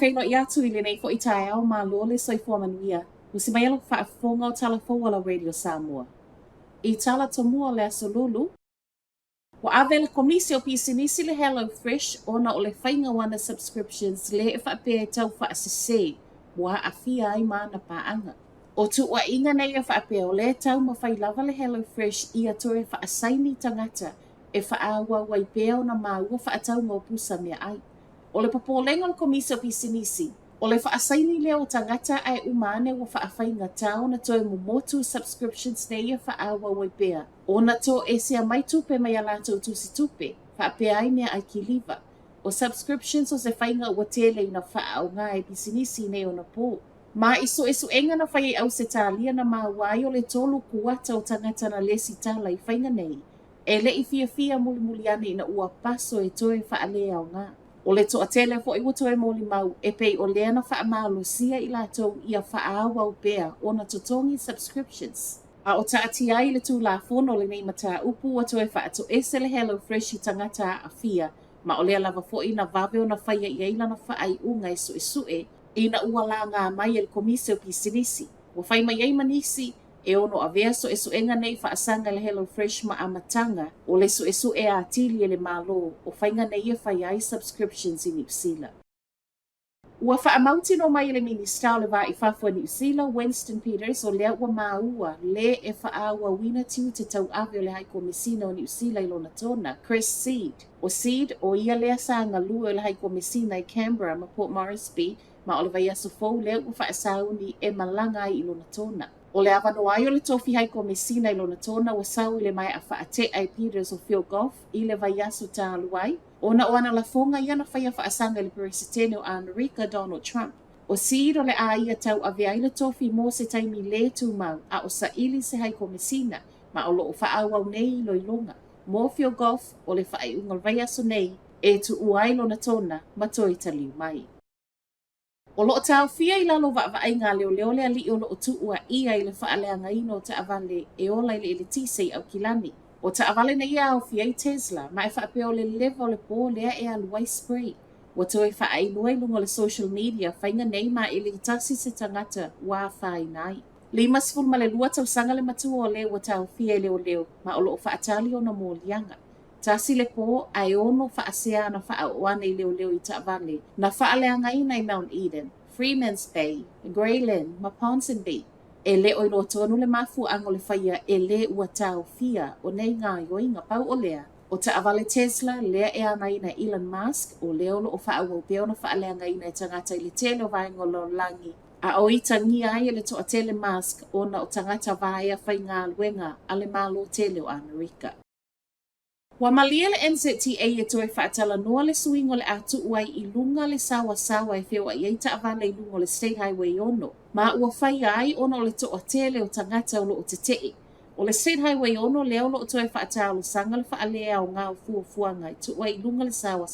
whaafeilo i atu I le nei fo I tae au malo le soifua manuia. Usi mai alo whaafonga o talafoa la Radio Samoa. I tala tomua le asolulu. Wa ave le komisi o pisinisi le Hello Fresh ona o le whainga wana subscriptions le e whaapea tau whaasese. Wa afia ai maana paanga. O tu wa inga nei e whaapea o le tau ma whai lava le Hello Fresh I atoe whaasaini tangata e whaawa waipea o na maua whaatau ngō pusa mea ai. O le papolenga o komisi o pisinisi. O le whaasaini leo o tangata ai umane wa whaawhainga tau na toe mumotu subscriptions nei e whaawa waipea. O na to e sea mai tupe mai alato tusi tupe. Whaapea ai mea ai ki liva. O subscriptions o se whainga ua tele ina wha o ngā e pisinisi nei o na pō. Ma iso enga na whai au se tālia na mawai o le tolu kuata o tangata na lesi tala I whainga nei. E le I fia muli ane ina ua paso e toe whaalea o ngā. O le toa tele fo I wato e moli mau e pei o lea na wha malo sia I lato ia whaawa o bea o na totongi subscriptions. A o taati ai le tū la fono le nei mata upu wato e wha ato ese le Hello Fresh I tangata a fia. Ma o lea lava fo I na vave o na whaia I eila na wha ai unga e ina ua la ngā mai e le komisi o pisinisi. Wa whai mai ei manisi e ono a vea enga nei whaasanga le Hello Fresh ma amatanga o le e a tili e le malo o whainga nei e whai ai subscriptions I New Zealand. Ua whaamauti no mai le minister le wa I whafua New Zealand, Winston Peters o lea ua maua le e whaawa wina tiu te tau ave o le hai komisina o New Zealand I lona tona, Chris Seed. O Seed o ia lea sa ngalua o le hai komisina I Canberra ma Port Moresby ma o le vai aso fou lea ua whaasauni e malanga I lona tona. O le awano ai o le tofi hai komisina I lona tona ua sau I le mai a whaate ai Peters o Phil Goff I le vai aso tā aluai. Ona o ana la fonga ia na whaia whaasanga le peresitene o America Donald Trump. O Seed o le a ia tau a vea ila tofi mō se taimi le tū mau a o sa ili se hai komisina ma o lo o whaawau nei I loilonga. Mō Phil Goff o le whae unga vai aso nei e tu uai lona tona ma toi taliu mai. O loo tau fia I lalo vai ngā leo le ali o loo tu ua ia I le whaaleanga ino ta avale e ola I le tisei au kilani. O ta avale na ia o fia I Tesla ma e whaapea o le levo le pō lea e aluai spray. Wa toi whaai nuai lungo le social media whainga nei ma I le tasi se tangata wā whai nai. Lima sifuru ma le lua tau sanga le matua o le wa tau fia leo ma o loo whaatali o na mō lianga. Tasi le pō ai ono whaasea na whaoane I leo I ta avale na whaaleanga ina I Mount Eden, Freeman's Bay, Grayland, ma Ponsonby. E le o ilo tonu le mafu ango le whaia e le ua tau fia o nei ngā yoinga pau o lea. O ta avale Tesla, lea e ana ina Elon Musk o leo lo o whaau peo na whaaleanga ina e tangata I le tele o vaengo lo langi. A o I tangi ai e le toa tele Musk o na o tangata vaea whai ngā luenga a le malo tele o Amerika. Wa malia le NZTA e toi whaatala noa le suingo le atu uai I lunga le sawa e whiwa I eita avale I lungo le State Highway ono. Ma ua whai ai ono le toa tele o tangata o lo o te tee. O le State Highway ono leo lo o toi whaatala o sanga le whaalea o ngā o fuanga I tu uai I lunga le sawa.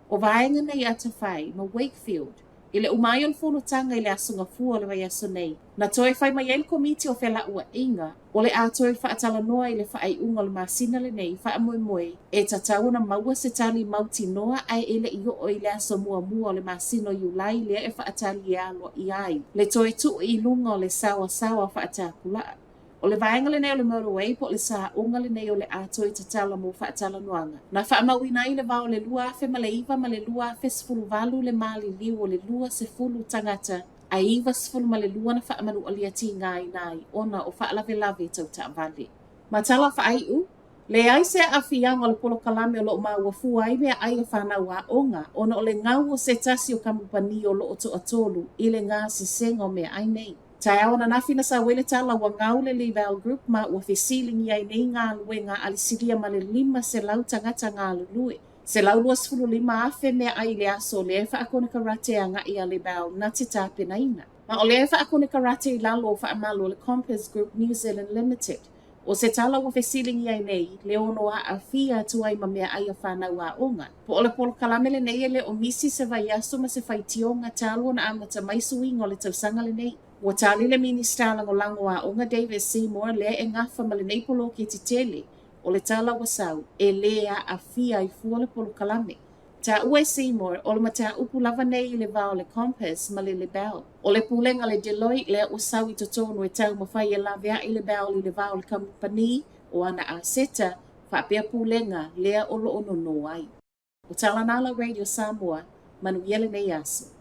O vaenga nei ata whai ma Wakefield. I le umai o le whonotanga I le asunga fua le vai aso nei. Na toi whai mai el komiti o whela ua inga, o le a toi whaatala noa I le whaai unga le masina le nei, wha moe, e tatau na maua se tali mauti noa ai ele I o I le aso mua o le masino Iulai lea e whaatali alo I ai. Le toi tu I lunga o le sawa whaatakula. O le vaenga le nei o le motorway po le sa unga le nei o le a toi tatala mo whaatala noanga. Na whaamawina I le vao le lua afe ma le iwa ma le lua afe sifuru valu le mali liu o le lua se fulu tangata. A iwa sifuru ma le lua na whaamanu alia ti ngai ona o whaalave tau ta vale. Ma tala whaaiu, le ai se a whianga o le polo kalame o lo ma ua fua ai mea ai o whanau a onga, ona o le ngau o se tasi o kamupani o lo o to atolu I le ngā se sengo mea ai nei. Tai awana nafina sa wele tala wa ngau le Leval Group ma ua whisilingi ai nei ngā luenga alisiria ma le lima se lau tangata ngā lulue. Se lau lua sifuru lima afe mea ai le aso le e whaakone karate a ngai a Leval na te tāpena ina. Ma o le e whaakone karate I lalo o whaamalo le Compass Group New Zealand Limited. O se tala wa whisilingi ai nei, le ono a fia tuai ma mea ai a whanau a onga. Po o le polo kalamele nei le o misi se vai aso ma se whai tionga talo na amata maisuingo le tausanga le nei. Wa tali le minister lango a onga David Seymour le e ngafa ma le neipolo ki te tele o le tala wa sau e le a fia I fua le polo kalame. Ta ue Seymour, o le mata upu lava nei I le vao le Compass ma le bell. O le pulenga le Deloitte le o sawi to tonu e tau mawhai e lavea I le bell I le vao le company o ana a seta whapea pulenga lea o lo ono no ai. O Talanala Radio Samoa, manu yele nei aso.